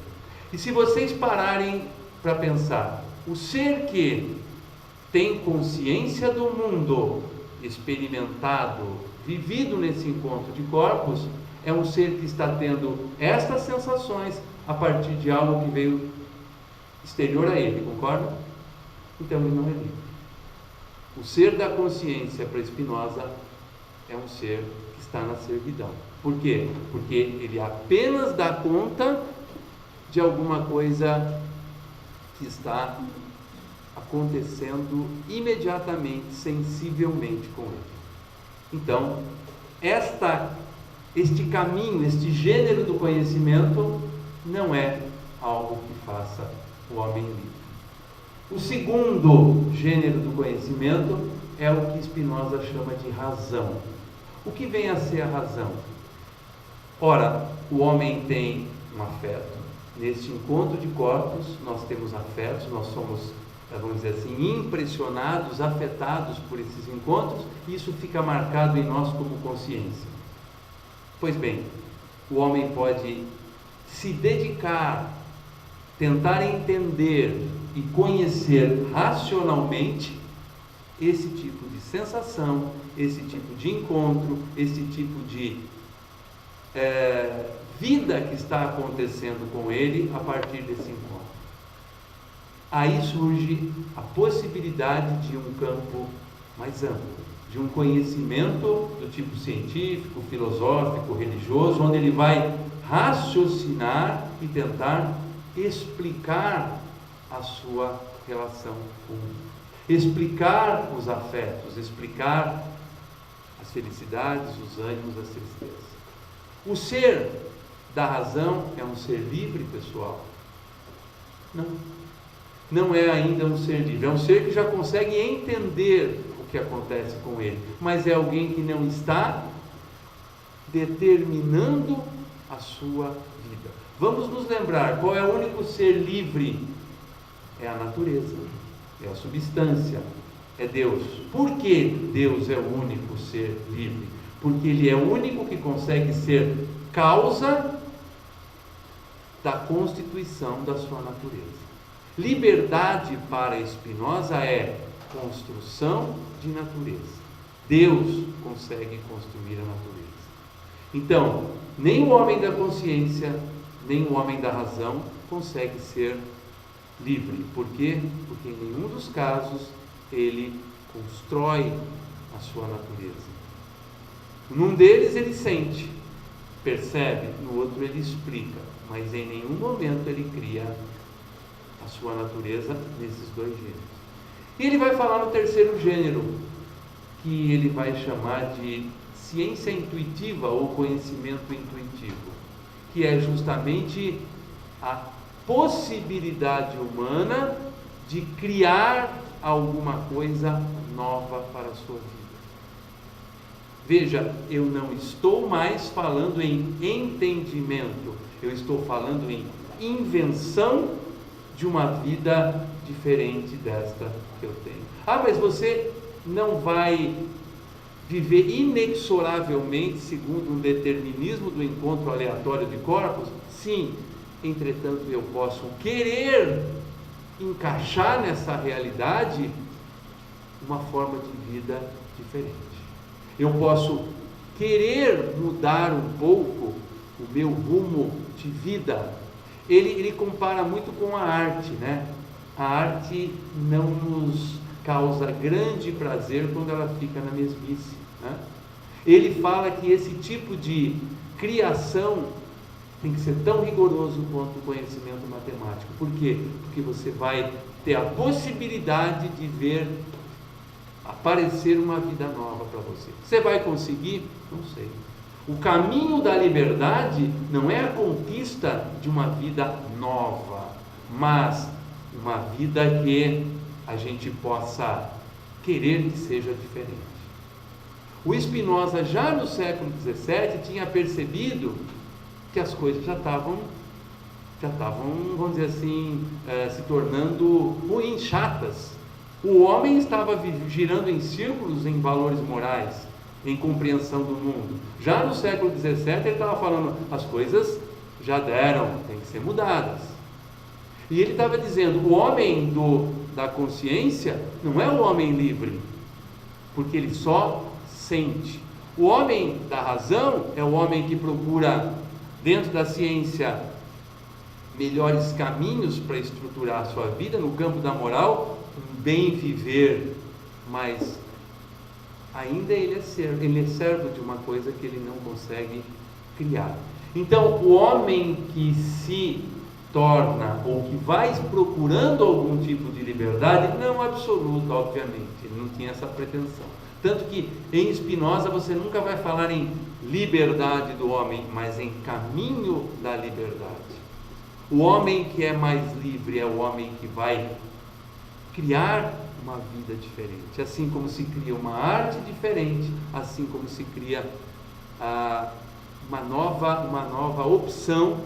E se vocês pararem para pensar, o ser que tem consciência do mundo, experimentado, vivido nesse encontro de corpos, é um ser que está tendo estas sensações a partir de algo que veio exterior a ele, concorda? Então ele não é livre. O ser da consciência para Spinoza é um ser que está na servidão. Por quê? Porque ele apenas dá conta de alguma coisa que está acontecendo imediatamente, sensivelmente com ele. Então, este caminho, este gênero do conhecimento não é algo que faça o homem livre. O segundo gênero do conhecimento é o que Spinoza chama de razão. O que vem a ser a razão? Ora, o homem tem um afeto. Neste encontro de corpos, nós temos afetos, nós somos, vamos dizer assim, impressionados, afetados por esses encontros, e isso fica marcado em nós como consciência. Pois bem, o homem pode se dedicar, tentar entender e conhecer racionalmente esse tipo de sensação, esse tipo de encontro, esse tipo de vida que está acontecendo com ele a partir desse encontro. Aí surge a possibilidade de um campo mais amplo, de um conhecimento do tipo científico, filosófico, religioso, onde ele vai raciocinar e tentar explicar a sua relação com o mundo, explicar os afetos, explicar as felicidades, os ânimos, as tristezas. O ser da razão é um ser livre, pessoal? Não é ainda um ser livre, é um ser que já consegue entender o que acontece com ele, mas é alguém que não está determinando a sua vida. Vamos nos lembrar, qual é o único ser livre? É a natureza, é a substância, é Deus. Por que Deus é o único ser livre? Porque Ele é o único que consegue ser causa da constituição da sua natureza. Liberdade para Spinoza é construção de natureza. Deus consegue construir a natureza. Então, nem o homem da consciência, nem o homem da razão consegue ser livre. Por quê? Porque em nenhum dos casos ele constrói a sua natureza. Num deles ele sente, percebe, no outro ele explica, mas em nenhum momento ele cria a sua natureza nesses dois gêneros. E ele vai falar no terceiro gênero, que ele vai chamar de ciência intuitiva ou conhecimento intuitivo, que é justamente a possibilidade humana de criar alguma coisa nova para a sua vida. Veja, eu não estou mais falando em entendimento, eu estou falando em invenção de uma vida diferente desta que eu tenho. Ah, mas você não vai viver inexoravelmente segundo um determinismo do encontro aleatório de corpos? Sim, entretanto eu posso querer encaixar nessa realidade uma forma de vida diferente. Eu posso querer mudar um pouco o meu rumo de vida. Ele compara muito com a arte, né? A arte não nos causa grande prazer quando ela fica na mesmice, né? Ele fala que esse tipo de criação tem que ser tão rigoroso quanto o conhecimento matemático. Por quê? Porque você vai ter a possibilidade de ver aparecer uma vida nova para você. Você vai conseguir? Não sei. O caminho da liberdade não é a conquista de uma vida nova, mas uma vida que a gente possa querer que seja diferente. O Spinoza, já no século XVII, tinha percebido que as coisas já estavam, vamos dizer assim, se tornando ruins, chatas. O homem estava girando em círculos em valores morais, em compreensão do mundo. Já no século XVII ele estava falando, as coisas já deram, tem que ser mudadas. E ele estava dizendo, o homem da consciência não é o homem livre, porque ele só sente. O homem da razão é o homem que procura, dentro da ciência, melhores caminhos para estruturar a sua vida. No campo da moral, um bem viver, mas ainda ele é servo de uma coisa que ele não consegue criar. Então, o homem que se torna, ou que vai procurando algum tipo de liberdade, não absoluta, obviamente, ele não tinha essa pretensão. Tanto que em Spinoza você nunca vai falar em liberdade do homem, mas em caminho da liberdade. O homem que é mais livre é o homem que vai criar uma vida diferente. Assim como se cria uma arte diferente, assim como se cria uma nova opção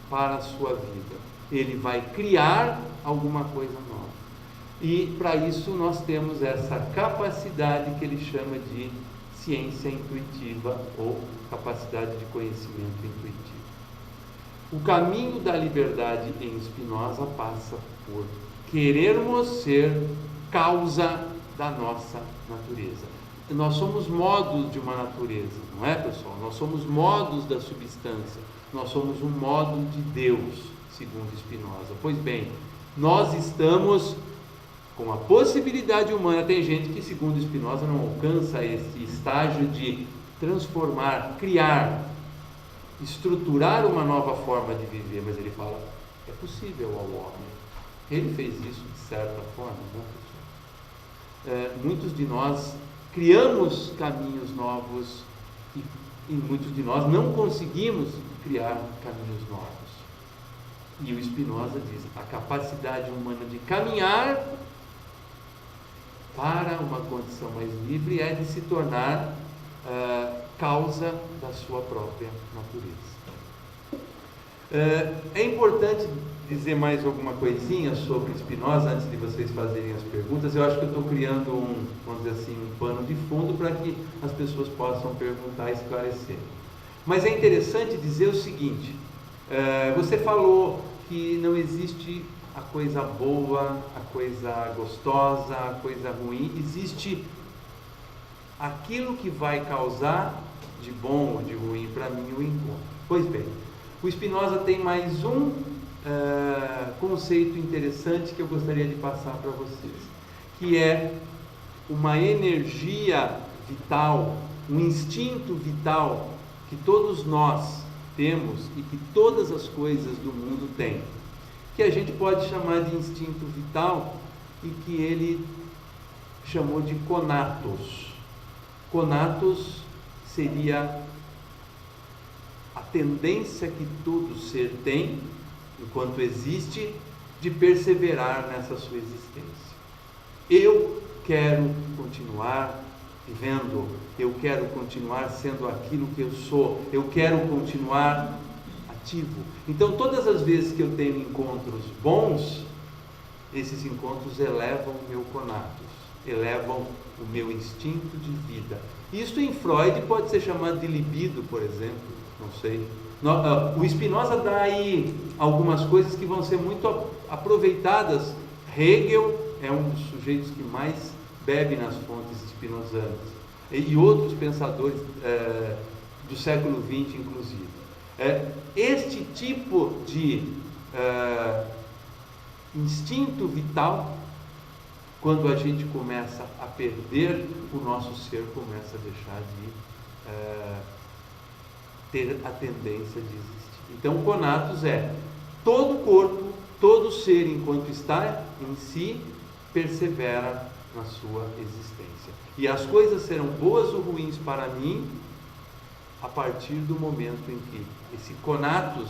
para a sua vida. Ele vai criar alguma coisa nova. E para isso nós temos essa capacidade que ele chama de ciência intuitiva ou capacidade de conhecimento intuitivo. O caminho da liberdade em Spinoza passa por querermos ser causa da nossa natureza. Nós somos modos de uma natureza, não é, pessoal? Nós somos modos da substância, nós somos um modo de Deus, segundo Spinoza. Pois bem, nós estamos com a possibilidade humana. Tem gente que, segundo Spinoza, não alcança esse estágio de transformar, criar, estruturar uma nova forma de viver, mas ele fala, é possível ao homem. Ele fez isso de certa forma, não é, pessoal? Muitos de nós criamos caminhos novos e muitos de nós não conseguimos criar caminhos novos. E o Spinoza diz, a capacidade humana de caminhar para uma condição mais livre é de se tornar causa da sua própria natureza. É importante dizer mais alguma coisinha sobre Spinoza antes de vocês fazerem as perguntas. Eu acho que eu estou criando vamos dizer assim, um pano de fundo para que as pessoas possam perguntar e esclarecer. Mas é interessante dizer o seguinte, você falou que não existe a coisa boa, a coisa gostosa, a coisa ruim, existe aquilo que vai causar de bom ou de ruim para mim o encontro. Pois bem, o Spinoza tem mais um conceito interessante que eu gostaria de passar para vocês, que é uma energia vital, um instinto vital que todos nós temos e que todas as coisas do mundo têm, que a gente pode chamar de instinto vital e que ele chamou de conatos. Conatos seria a tendência que todo ser tem, enquanto existe, de perseverar nessa sua existência. Eu quero continuar vivendo, eu quero continuar sendo aquilo que eu sou, eu quero continuar ativo. Então, todas as vezes que eu tenho encontros bons, esses encontros elevam o meu conatos, elevam o meu instinto de vida. Isso em Freud pode ser chamado de libido, por exemplo, não sei. O Spinoza dá aí algumas coisas que vão ser muito aproveitadas. Hegel é um dos sujeitos que mais bebe nas fontes spinozanas, e outros pensadores do século XX, inclusive. Este tipo de instinto vital, quando a gente começa a perder, o nosso ser começa a deixar de ter a tendência de existir. Então, o conatos é todo corpo, todo ser, enquanto está em si, persevera na sua existência. E as coisas serão boas ou ruins para mim a partir do momento em que esse conatos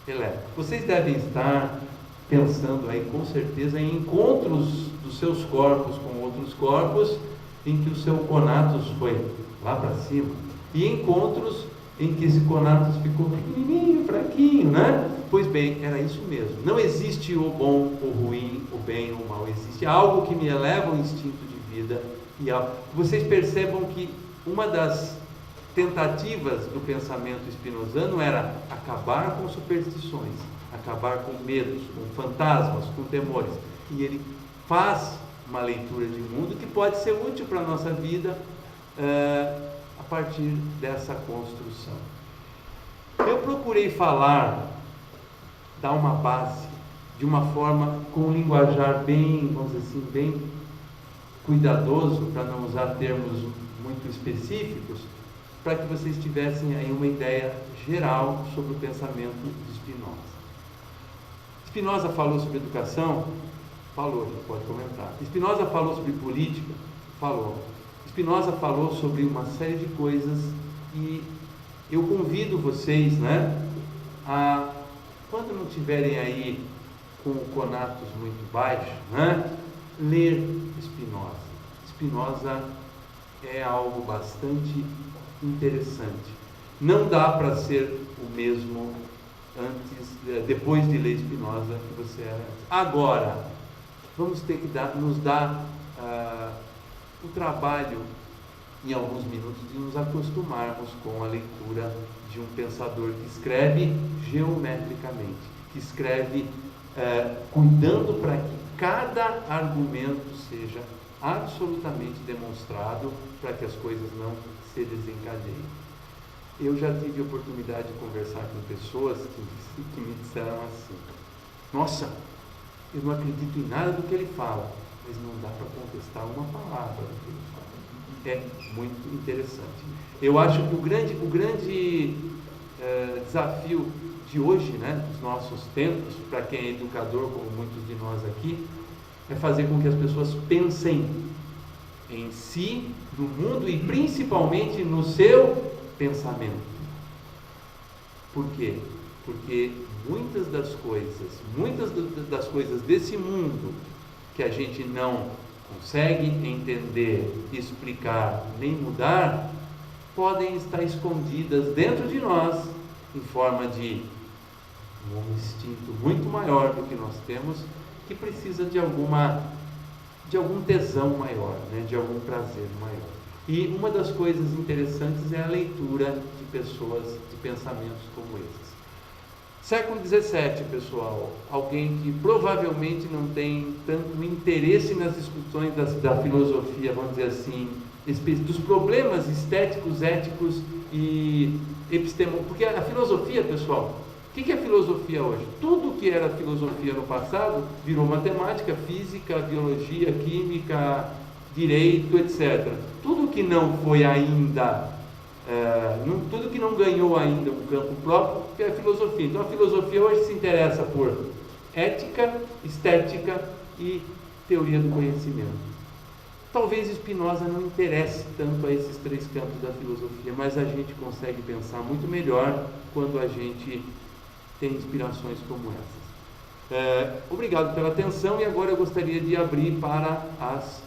eleva. Vocês devem estar pensando aí, com certeza, em encontros dos seus corpos com outros corpos, em que o seu conatos foi lá para cima, e encontros em que esse conatos ficou pequenininho, fraquinho, né? Pois bem, era isso mesmo. Não existe o bom, o ruim, o bem ou o mal. Existe algo que me eleva o instinto de vida. E vocês percebam que uma das tentativas do pensamento spinozano era acabar com superstições, acabar com medos, com fantasmas, com temores. E ele faz uma leitura de mundo que pode ser útil para a nossa vida, a partir dessa construção. Eu procurei falar, dar uma base, de uma forma com um linguajar bem, vamos dizer assim, bem cuidadoso, para não usar termos muito específicos, para que vocês tivessem aí uma ideia geral sobre o pensamento de Spinoza. Spinoza falou sobre educação? Falou, já pode comentar. Spinoza falou sobre política? Falou. Spinoza falou sobre uma série de coisas, e eu convido vocês, a, quando não tiverem aí com o conatos muito baixo, ler Spinoza. Spinoza é algo bastante interessante. Não dá para ser o mesmo depois de ler Spinoza que você era antes. Agora, vamos ter que nos dar o trabalho, em alguns minutos, de nos acostumarmos com a leitura de um pensador que escreve geometricamente, que escreve cuidando para que cada argumento seja absolutamente demonstrado, para que as coisas não se desencadeiem. Eu já tive a oportunidade de conversar com pessoas que me disseram assim: nossa, eu não acredito em nada do que ele fala, mas não dá para contestar uma palavra do que ele fala. É muito interessante. Eu acho que o grande desafio de hoje, dos nossos tempos, para quem é educador, como muitos de nós aqui, é fazer com que as pessoas pensem em si, no mundo e principalmente no seu pensamento. Por quê? Porque muitas das coisas desse mundo que a gente não consegue entender, explicar, nem mudar, podem estar escondidas dentro de nós, em forma de um instinto muito maior do que nós temos, que precisa de algum tesão maior, de algum prazer maior. E uma das coisas interessantes é a leitura de pessoas, de pensamentos como esses. Século XVII, pessoal, alguém que provavelmente não tem tanto interesse nas discussões da filosofia, vamos dizer assim, dos problemas estéticos, éticos e epistemológicos. Porque a filosofia, pessoal, o que é filosofia hoje? Tudo que era filosofia no passado virou matemática, física, biologia, química, direito, etc. Tudo que não foi ainda, tudo que não ganhou ainda um campo próprio é a filosofia. Então a filosofia hoje se interessa por ética, estética e teoria do conhecimento. Talvez Spinoza não interesse tanto a esses três campos da filosofia, mas a gente consegue pensar muito melhor quando a gente tem inspirações como essas. Obrigado pela atenção, e agora eu gostaria de abrir para as